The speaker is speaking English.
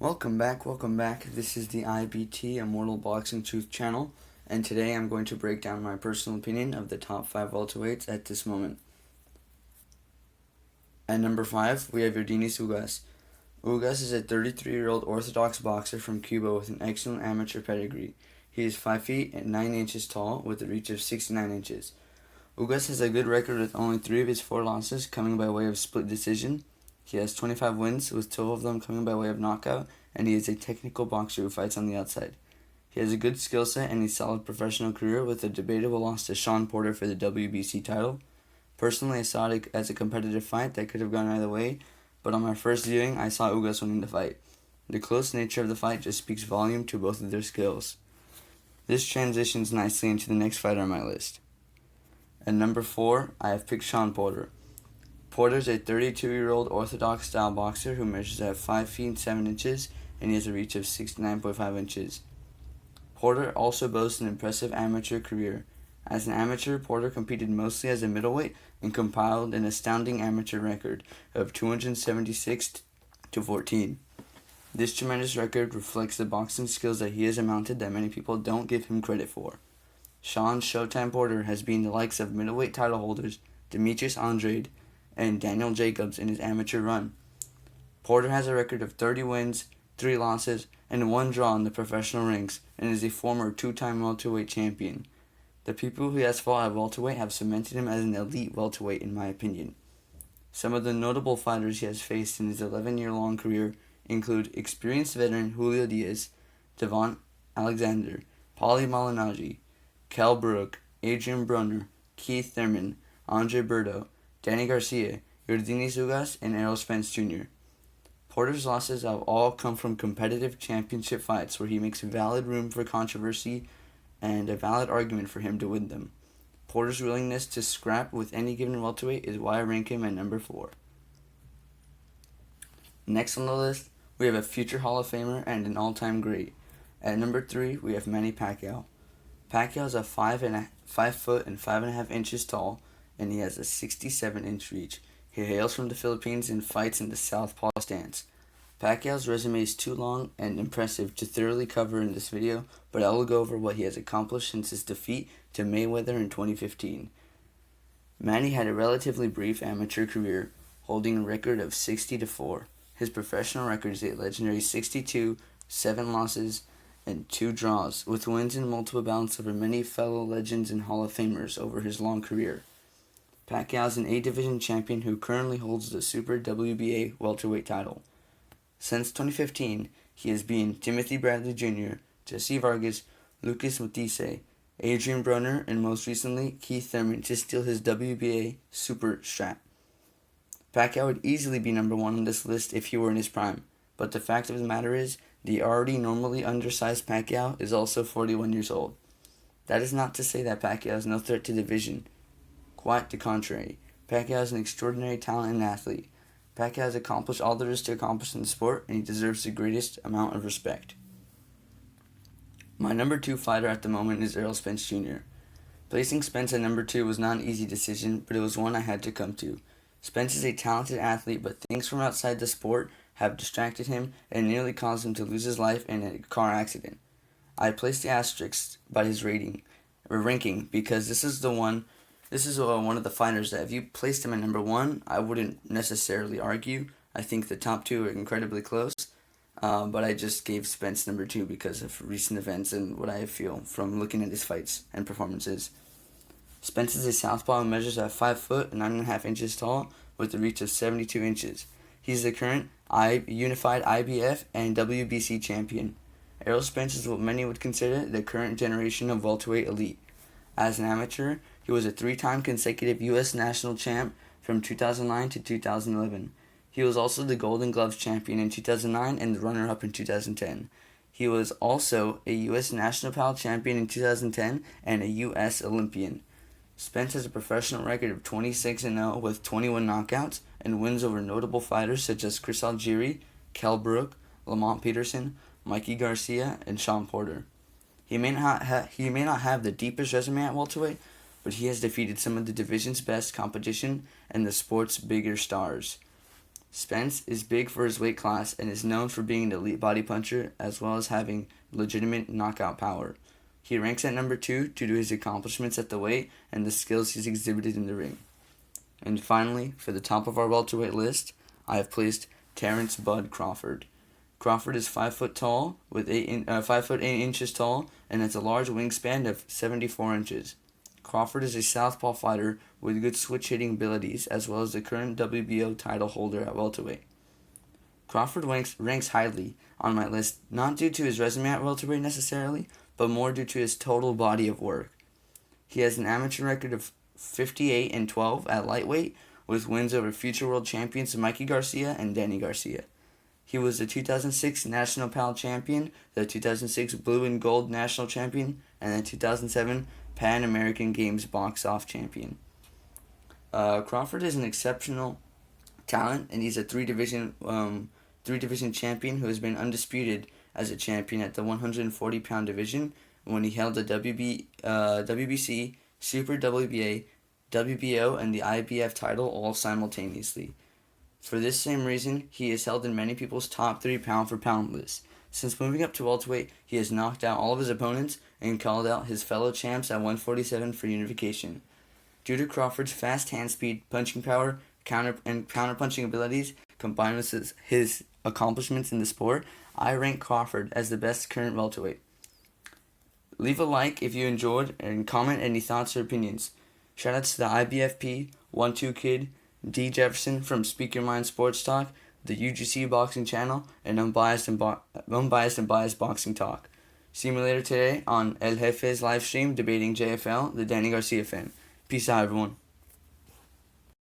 Welcome back. This is the IBT Immortal Boxing Truth channel, and today I'm going to break down my personal opinion of the top 5 welterweights at this moment. At number 5, we have Dini Lewis. Ugas is a 33-year-old Orthodox boxer from Cuba with an excellent amateur pedigree. He is 5 feet and 9 inches tall with a reach of 69 inches. Ugas has a good record with only 3 of his 4 losses coming by way of split decision. He has 25 wins, with 12 of them coming by way of knockout, and he is a technical boxer who fights on the outside. He has a good skill set and a solid professional career with a debatable loss to Shawn Porter for the WBC title. Personally, I saw it as a competitive fight that could have gone either way, but on my first viewing, I saw Ugas winning the fight. The close nature of the fight just speaks volume to both of their skills. This transitions nicely into the next fighter on my list. At number 4, I have picked Shawn Porter. Porter is a 32-year-old Orthodox-style boxer who measures at 5 feet 7 inches, and he has a reach of 69.5 inches. Porter also boasts an impressive amateur career. As an amateur, Porter competed mostly as a middleweight and compiled an astounding amateur record of 276-14. This tremendous record reflects the boxing skills that he has amounted that many people don't give him credit for. Shawn Showtime Porter has been the likes of middleweight title holders Demetrius Andrade and Daniel Jacobs in his amateur run. Porter has a record of 30 wins, 3 losses, and 1 draw in the professional ranks, and is a former 2-time welterweight champion. The people he has fought at welterweight have cemented him as an elite welterweight in my opinion. Some of the notable fighters he has faced in his 11-year-long career include experienced veteran Julio Diaz, Devon Alexander, Paulie Malignaggi, Kell Brook, Adrian Brunner, Keith Thurman, Andre Berto, Danny Garcia, Dini Lewis, and Errol Spence Jr. Porter's losses have all come from competitive championship fights where he makes valid room for controversy and a valid argument for him to win them. Porter's willingness to scrap with any given welterweight is why I rank him at number 4. Next on the list, we have a future Hall of Famer and an all-time great. At number 3, we have Manny Pacquiao. Pacquiao is a 5 foot and 5.5 inches tall, and he has a 67-inch reach. He hails from the Philippines and fights in the southpaw stance. Pacquiao's resume is too long and impressive to thoroughly cover in this video, but I will go over what he has accomplished since his defeat to Mayweather in 2015. Manny had a relatively brief amateur career, holding a record of 60-4. His professional record is a legendary 62, 7 losses, and 2 draws, with wins in multiple bouts over many fellow legends and Hall of Famers over his long career. Pacquiao is an A-Division champion who currently holds the Super WBA welterweight title. Since 2015, he has beaten Timothy Bradley Jr., Jesse Vargas, Lucas Matisse, Adrian Brunner, and most recently, Keith Thurman to steal his WBA Super strap. Pacquiao would easily be number 1 on this list if he were in his prime, but the fact of the matter is, the already normally undersized Pacquiao is also 41 years old. That is not to say that Pacquiao is no threat to the division. Quite the contrary. Pacquiao is an extraordinary talent and athlete. Pacquiao has accomplished all there is to accomplish in the sport, and he deserves the greatest amount of respect. My number 2 fighter at the moment is Errol Spence Jr. Placing Spence at number 2 was not an easy decision, but it was one I had to come to. Spence is a talented athlete, but things from outside the sport have distracted him and nearly caused him to lose his life in a car accident. I placed the asterisk by his ranking because this is one of the fighters that if you placed him at number 1, I wouldn't necessarily argue. I think the top 2 are incredibly close, but I just gave Spence number 2 because of recent events and what I feel from looking at his fights and performances. Spence is a southpaw and measures at 5 foot and 9.5 inches tall with a reach of 72 inches. He's the current unified IBF and WBC champion. Errol Spence is what many would consider the current generation of welterweight elite. As an amateur, he was a 3-time consecutive U.S. national champ from 2009 to 2011. He was also the Golden Gloves champion in 2009 and the runner-up in 2010. He was also a U.S. National Pal champion in 2010 and a U.S. Olympian. Spence has a professional record of 26-0 with 21 knockouts and wins over notable fighters such as Chris Algieri, Kell Brook, Lamont Peterson, Mikey Garcia, and Shawn Porter. He may not have the deepest resume at welterweight, but he has defeated some of the division's best competition and the sport's bigger stars. Spence is big for his weight class and is known for being an elite body puncher as well as having legitimate knockout power. He ranks at number 2 due to his accomplishments at the weight and the skills he's exhibited in the ring. And finally, for the top of our welterweight list, I have placed Terence "Bud" Crawford. Crawford is 5 foot tall, with 5 foot 8 inches tall, and has a large wingspan of 74 inches. Crawford is a southpaw fighter with good switch hitting abilities, as well as the current WBO title holder at welterweight. Crawford ranks highly on my list, not due to his resume at welterweight necessarily, but more due to his total body of work. He has an amateur record of 58-12 at lightweight, with wins over future world champions Mikey Garcia and Danny Garcia. He was the 2006 National PAL Champion, the 2006 Blue and Gold National Champion, and the 2007 Pan American Games Box-Off Champion. Crawford is an exceptional talent, and he's a three-division champion who has been undisputed as a champion at the 140-pound division when he held the WBC, Super WBA, WBO, and the IBF title all simultaneously. For this same reason, he is held in many people's top 3 pound-for-pound lists. Since moving up to welterweight, he has knocked out all of his opponents and called out his fellow champs at 147 for unification. Due to Crawford's fast hand speed, punching power, counter-punching abilities, combined with his accomplishments in the sport, I rank Crawford as the best current welterweight. Leave a like if you enjoyed and comment any thoughts or opinions. Shoutouts to the IBFP, 1-2 Kid, D. Jefferson from Speak Your Mind Sports Talk, the UGC Boxing Channel, and Unbiased and Biased Boxing Talk. See me later today on El Jefe's live stream debating JFL, the Danny Garcia fan. Peace out, everyone.